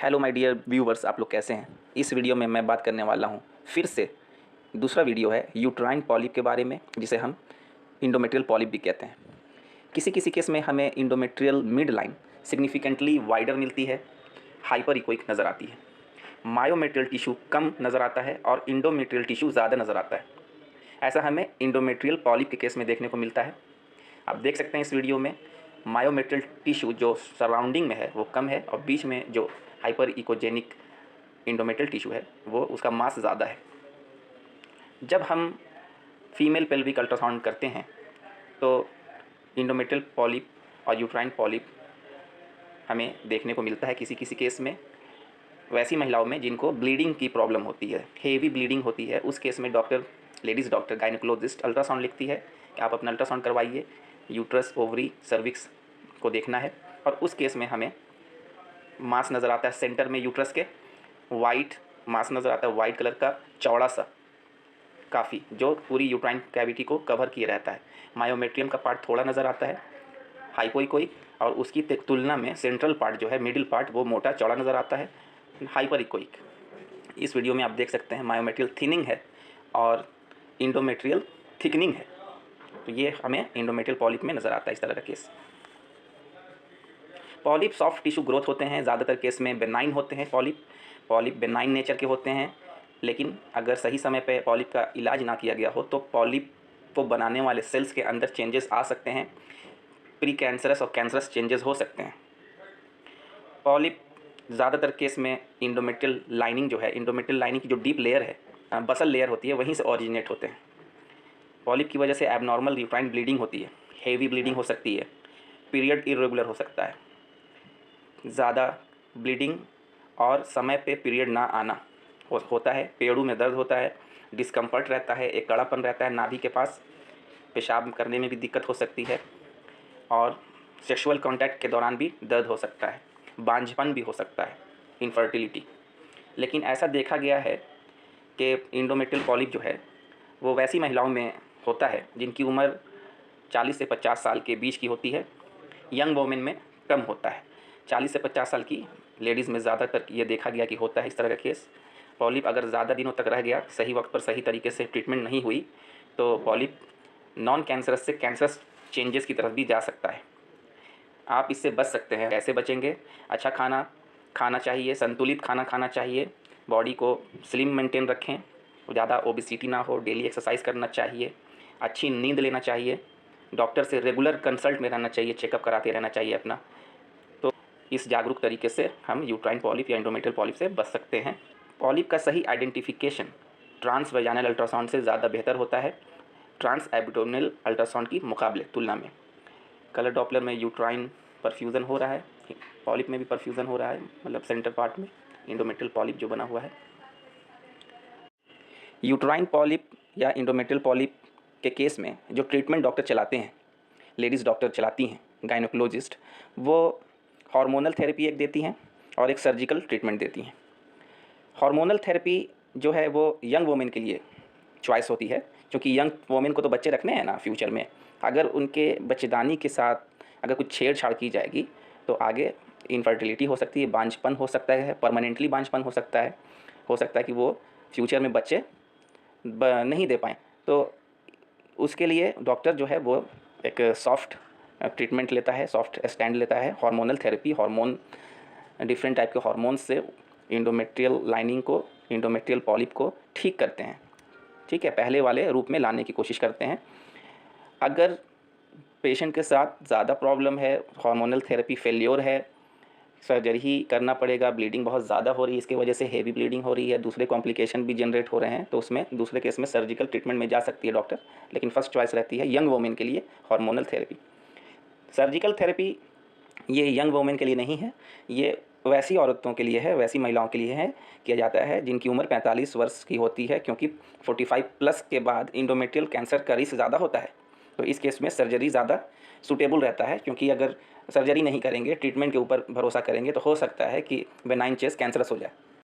Hello my dear viewers, आप लोग कैसे हैं। इस वीडियो में मैं बात करने वाला हूँ फिर से दूसरा वीडियो है यूट्राइन पॉलिप के बारे में, जिसे हम इंडोमेट्रियल पॉलिप भी कहते हैं। किसी किसी केस में हमें endometrial mid line significantly wider मिलती है, हाइपर इकोइक नज़र आती है। मायोमेट्रियल टिश्यू कम नज़र आता है और इंडोमेट्रियल टिश्यू ज़्यादा नज़र आता है। ऐसा हमें इंडोमेट्रियल पॉलिप के केस में देखने को मिलता है। आप देख सकते हैं इस वीडियो में मायोमेट्रियल टिश्यू जो सराउंडिंग में है वो कम है और बीच में जो हाइपर इकोजेनिक इंडोमेट्रियल टिश्यू है वो उसका मास ज़्यादा है। जब हम फीमेल पेल्विक अल्ट्रासाउंड करते हैं तो इंडोमेट्रियल पॉलिप और यूट्राइन पॉलिप हमें देखने को मिलता है किसी किसी केस में। वैसी महिलाओं में जिनको ब्लीडिंग की प्रॉब्लम होती है, हेवी ब्लीडिंग होती है, उस केस में लेडीज़ डॉक्टर गायनेकोलॉजिस्ट अल्ट्रासाउंड लिखती है कि आप अपना अल्ट्रासाउंड करवाइए, यूट्रस, ओवरी, सर्विक्स को देखना है। और उस केस में हमें मास नज़र आता है सेंटर में यूट्रस के, वाइट मास नज़र आता है, वाइट कलर का चौड़ा सा काफ़ी, जो पूरी यूट्राइन कैविटी को कवर किए रहता है। मायोमेट्रियम का पार्ट थोड़ा नज़र आता है हाइपोइकोइक, और उसकी तुलना में सेंट्रल पार्ट जो है, मिडिल पार्ट, वो मोटा चौड़ा नज़र आता है हाइपर इकोइक। इस वीडियो में आप देख सकते हैं मायोमेट्रियल थिनिंग है और इंडोमेट्रियल थिकनिंग है। तो ये हमें इंडोमेट्रियल पॉलिप में नज़र आता है इस तरह का case. Polyp soft tissue growth होते हैं, ज़्यादातर केस में बेनाइन होते हैं। पॉलिप बेनाइन नेचर के होते हैं, लेकिन अगर सही समय पे पॉलिप का इलाज ना किया गया हो तो पॉलिप को बनाने वाले सेल्स के अंदर चेंजेस आ सकते हैं, प्री कैंसरस और कैंसरस चेंजेस हो सकते हैं। पॉलिप ज़्यादातर केस में इंडोमेट्रियल लाइनिंग जो है, इंडोमेट्रियल लाइनिंग की जो डीप लेयर है, बसल लेयर होती है, वहीं से ओरिजिनेट होते हैं। पॉलिप की वजह से एबनॉर्मल यूट्राइन ब्लीडिंग होती है, हेवी ब्लीडिंग हो सकती है, पीरियड इरेगुलर हो सकता है, ज़्यादा ब्लीडिंग और समय पे पीरियड ना आना होता है, पेड़ों में दर्द होता है, डिस्कम्फर्ट रहता है, एक कड़ापन रहता है नाभि के पास, पेशाब करने में भी दिक्कत हो सकती है, और सेक्सुअल कांटेक्ट के दौरान भी दर्द हो सकता है, बांझपन भी हो सकता है, इनफर्टिलिटी। लेकिन ऐसा देखा गया है कि इंडोमेट्रियल पॉलिप जो है वो वैसी महिलाओं में होता है जिनकी उम्र 40 से 50 साल के बीच की होती है। यंग वोमेन में कम होता है। 40 से 50 साल की लेडीज़ में ज़्यादातर ये देखा गया कि होता है इस तरह का केस। पॉलिप अगर ज़्यादा दिनों तक रह गया, सही वक्त पर सही तरीके से ट्रीटमेंट नहीं हुई, तो पॉलिप नॉन कैंसरस से कैंसरस चेंजेस की तरफ भी जा सकता है। आप इससे बच सकते हैं। कैसे बचेंगे? अच्छा खाना खाना चाहिए, संतुलित खाना खाना चाहिए, बॉडी को स्लिम मेंटेन रखें, ज़्यादा ओबेसिटी ना हो, डेली एक्सरसाइज करना चाहिए, अच्छी नींद लेना चाहिए, डॉक्टर से रेगुलर कंसल्ट में रहना चाहिए, चेकअप कराते रहना चाहिए अपना। तो इस जागरूक तरीके से हम यूट्राइन पॉलिप या इंडोमेट्रियल पॉलिप से बच सकते हैं। पॉलिप का सही आइडेंटिफिकेशन ट्रांस वेजाइनल अल्ट्रासाउंड से ज़्यादा बेहतर होता है, ट्रांस एब्डोमिनल अल्ट्रासाउंड की मुकाबले तुलना में। कलर डॉपलर में यूट्राइन परफ्यूज़न हो रहा है, पॉलिप में भी परफ्यूज़न हो रहा है, मतलब सेंटर पार्ट में इंडोमेट्रियल पॉलिप जो बना हुआ है। यूट्राइन पॉलिप या इंडोमेट्रियल पॉलिप के केस में जो ट्रीटमेंट डॉक्टर चलाते हैं, लेडीज़ डॉक्टर चलाती हैं, गायनेकोलॉजिस्ट, वो हार्मोनल थेरेपी एक देती हैं और एक सर्जिकल ट्रीटमेंट देती हैं। हार्मोनल थेरेपी जो है वो यंग वोमेन के लिए चॉइस होती है, क्योंकि यंग वोमेन को तो बच्चे रखने हैं ना फ्यूचर में। अगर उनके बच्चेदानी के साथ अगर कुछ छेड़छाड़ की जाएगी तो आगे इनफर्टिलिटी हो सकती है, बांझपन हो सकता है, परमानेंटली बांझपन हो सकता है कि वो फ्यूचर में बच्चे नहीं दे पाएँ। तो उसके लिए डॉक्टर जो है वो एक सॉफ्ट ट्रीटमेंट लेता है, सॉफ्ट स्टैंड लेता है, हार्मोनल थेरेपी, डिफरेंट टाइप के हार्मोन्स से इंडोमेट्रियल लाइनिंग को, इंडोमेट्रियल पॉलिप को ठीक करते हैं। ठीक है, पहले वाले रूप में लाने की कोशिश करते हैं। अगर पेशेंट के साथ ज़्यादा प्रॉब्लम है, हार्मोनल थेरेपी फेल्योर है, सर्जरी ही करना पड़ेगा, ब्लीडिंग बहुत ज़्यादा हो रही है, इसकी वजह से हेवी ब्लीडिंग हो रही है, दूसरे कॉम्प्लिकेशन भी जनरेट हो रहे हैं, तो उसमें दूसरे केस में सर्जिकल ट्रीटमेंट में जा सकती है डॉक्टर। लेकिन फर्स्ट चॉइस रहती है यंग वोमेन के लिए हार्मोनल थेरेपी। सर्जिकल थेरेपी ये यंग वोमेन के लिए नहीं है, ये वैसी औरतों के लिए है, वैसी महिलाओं के लिए है, किया जाता है जिनकी उम्र 45 वर्ष की होती है, क्योंकि 45 प्लस के बाद इंडोमेट्रियल कैंसर का रिस्क ज़्यादा होता है। तो इस केस में सर्जरी ज़्यादा सूटेबल रहता है, क्योंकि अगर सर्जरी नहीं करेंगे, ट्रीटमेंट के ऊपर भरोसा करेंगे, तो हो सकता है कि बेनाइन चेस्ट कैंसरस हो जाए।